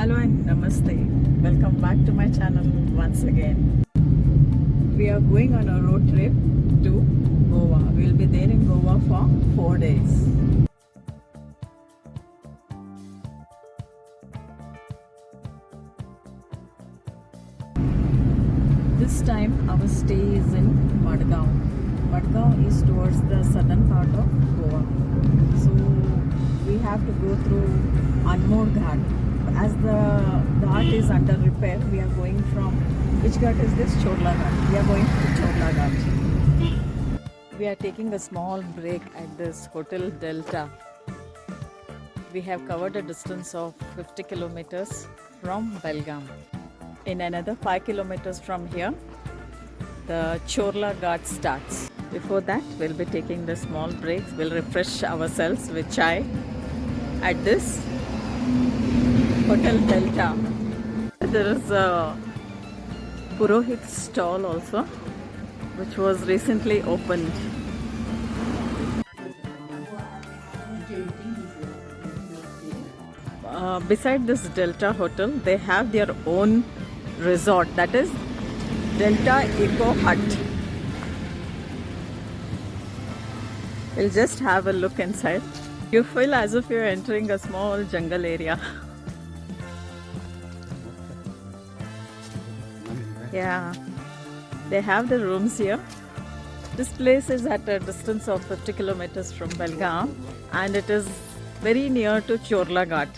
Hello and namaste. Welcome back to my channel once again. We are going on a road trip to Goa. We'll be there in Goa for 4 days. This time our stay is in Madgaon. Madgaon is towards the southern part of Goa. So we have to go through Anmod Ghat. As the ghat is under repair, we are going from, which ghat is this? Chorla Ghat. We are going to Chorla Ghat. We are taking a small break at this Hotel Delta. We have covered a distance of 50 kilometers from Belgaum. In another 5 kilometers from here, the Chorla Ghat starts. Before that, we'll be taking the small breaks. We'll refresh ourselves with chai at this Hotel Delta. There is a Purohit stall also, which was recently opened. Beside this Delta Hotel, they have their own resort, that is Delta Eco Hut. We'll just have a look inside. You feel as if you're entering a small jungle area. Yeah, they have the rooms here. This place is at a distance of 50 kilometers from Belgaum and it is very near to Chorla Ghat.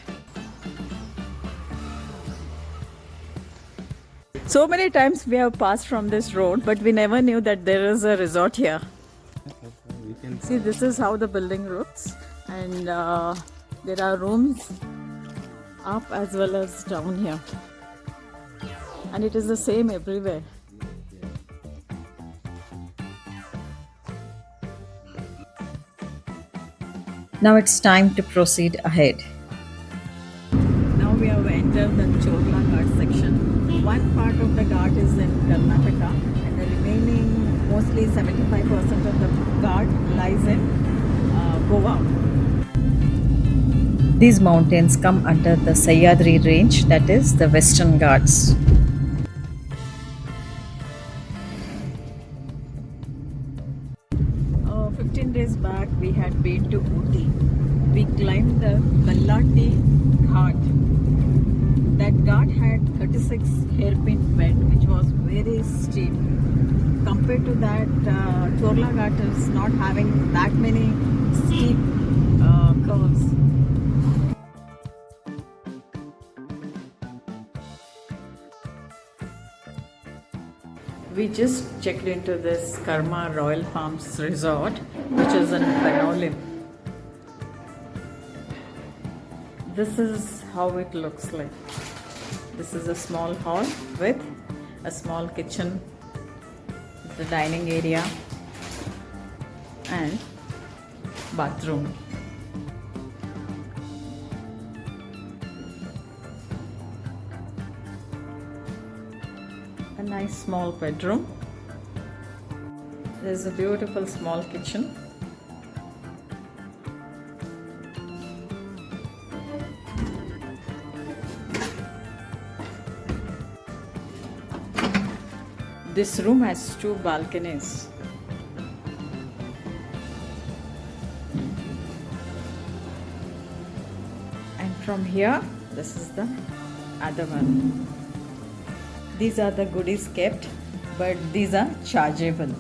So many times we have passed from this road, but we never knew that there is a resort here. See, this is how the building looks, and there are rooms up as well as down here, and it is the same everywhere. Now it's time to proceed ahead. Now we have entered the Chorla Ghat section. One part of the ghat is in Karnataka and the remaining mostly 75% of the ghat lies in Goa. These mountains come under the Sahyadri range, that is the Western Ghats. Uh, 15 days back we had been to Ooty. We climbed the Kallati Ghat. That ghat had 36 hairpin bed, which was very steep. Compared to that, Chorla Ghat is not having that many steep curves. We just checked into this Karma Royal Palms Resort, which is in Panolim. This is how it looks like. This is a small hall with a small kitchen, the dining area and bathroom. A nice small bedroom. There's a beautiful small kitchen. This room has 2 balconies. And from here, this is the other one. These are the goodies kept, but these are chargeable.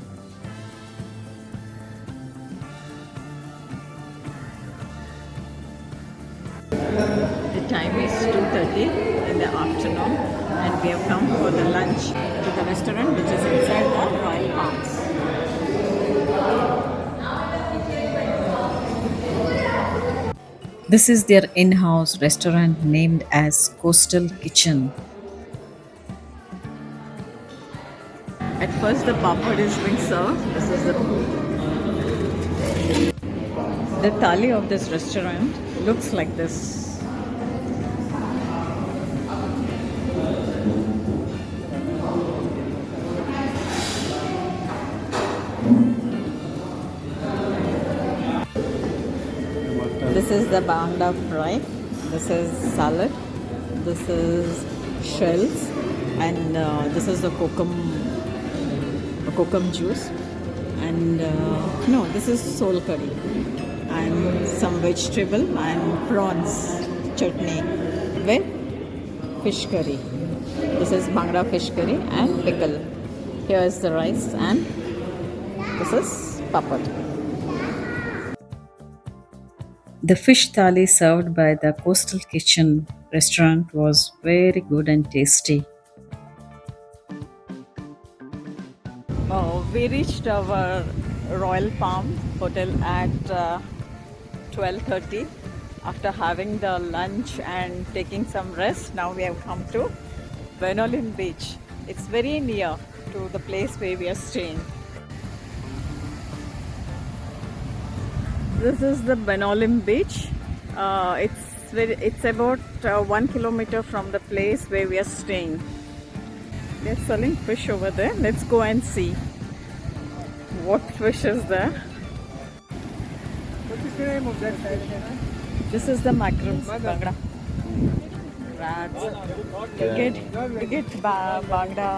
The time is 2:30 in the afternoon and we have come for the lunch to the restaurant which is inside the Royal Palms. This is their in-house restaurant named as Coastal Kitchen. At first the papad is being served. This is the thali of this restaurant looks like this. This is the banda fry. This is salad. This is shells, and this is the kokum juice, and no, this is soul curry, and some vegetable and prawns chutney with fish curry. This is bhangra fish curry and pickle. Here is the rice, and this is papad. The fish thali served by the Coastal Kitchen restaurant was very good and tasty. We reached our Royal Palm Hotel at 12:30. After having the lunch and taking some rest, now we have come to Benolin Beach. It's very near to the place where we are staying. This is the Benolin Beach. It's about 1 kilometer from the place where we are staying. They're selling fish over there. Let's go and see what fish is there. What is the name of that fish? This is the mackerel, bangda, crabs. You get bangda,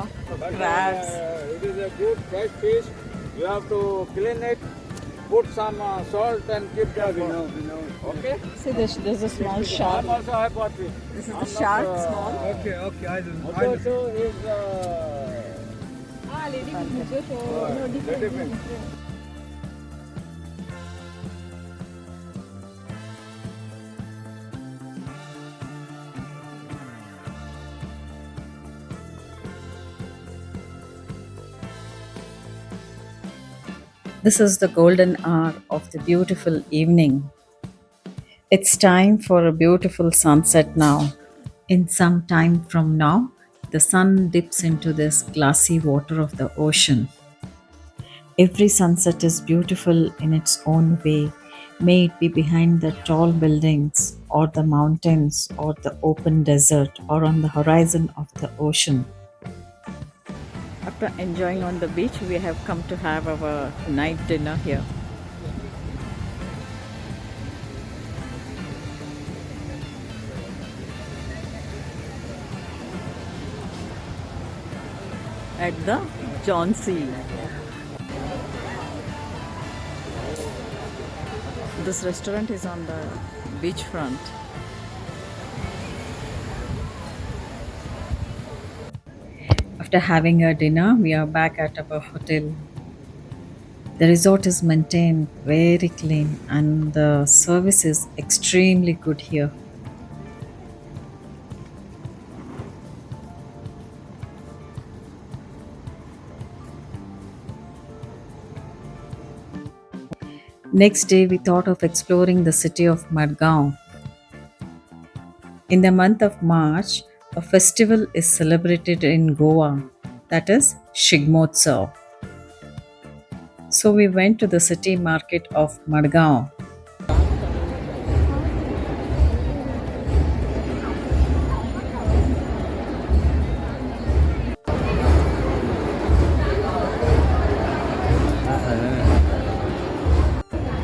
crabs. It is a good fresh fish. You have to clean it, put some salt and keep that. We know. Okay? See, there's a small shark. I'm also I bought it. This is the shark, small. Okay, I will. Also is lady fish. This is the golden hour of the beautiful evening. It's time for a beautiful sunset now. In some time from now, the sun dips into this glassy water of the ocean. Every sunset is beautiful in its own way, may it be behind the tall buildings, or the mountains, or the open desert, or on the horizon of the ocean. After enjoying on the beach, we have come to have our night dinner here. At the John C. This restaurant is on the beachfront. After having our dinner, we are back at our hotel. The resort is maintained very clean and the service is extremely good here. Next day, we thought of exploring the city of Madgaon. In the month of March, a festival is celebrated in Goa, that is Shigmotsav. So we went to the city market of Madgaon.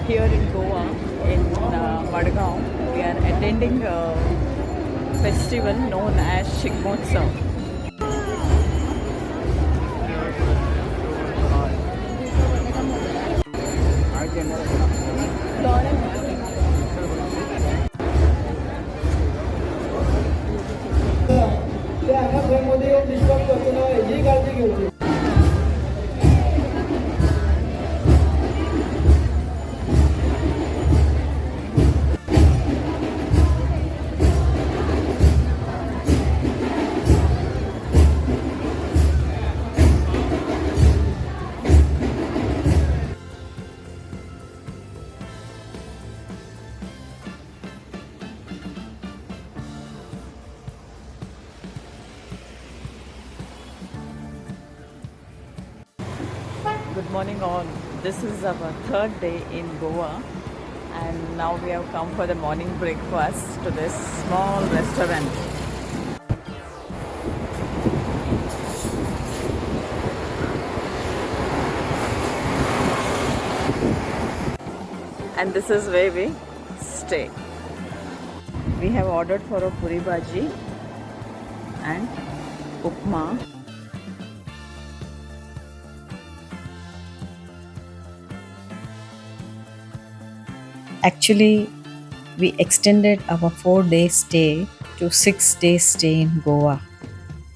Here in Goa, in Madgaon, we are attending a festival known as Shigmotsav. Good morning all. This is our third day in Goa, and now we have come for the morning breakfast to this small restaurant. And this is where we stay. We have ordered for a puri bhaji and upma. Actually, we extended our 4 day stay to 6 day stay in Goa.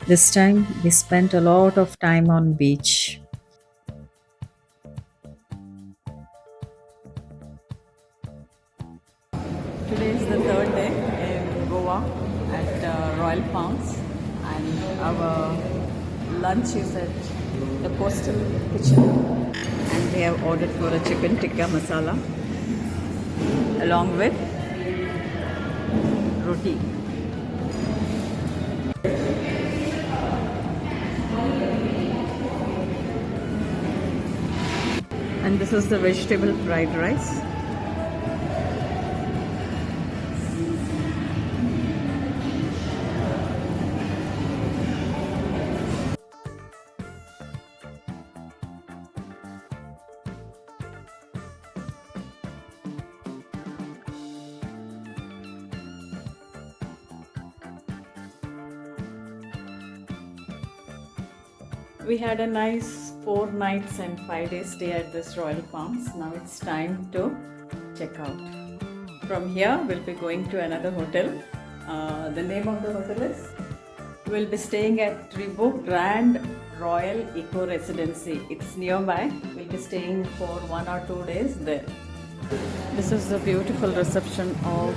This time we spent a lot of time on beach. Today is the third day in Goa at Royal Palms, and our lunch is at the Coastal Kitchen, and we have ordered for a chicken tikka masala along with roti. And this is the vegetable fried rice. We had a nice 4 nights and 5 days stay at this Royal Palms. Now it's time to check out. From here, we'll be going to another hotel. The name of the hotel is, we'll be staying at Tribu Grand Royal Eco Residency. It's nearby. We'll be staying for 1 or 2 days there. This is the beautiful reception of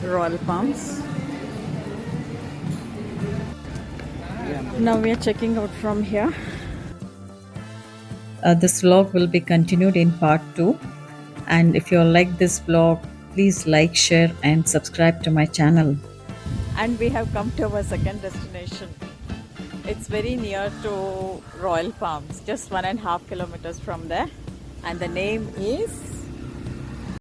Royal Palms. Now we are checking out from here. This vlog will be continued in part 2. And if you like this vlog, please like, share, and subscribe to my channel. And we have come to our second destination. It's very near to Royal Palms, just 1.5 kilometers from there. And the name is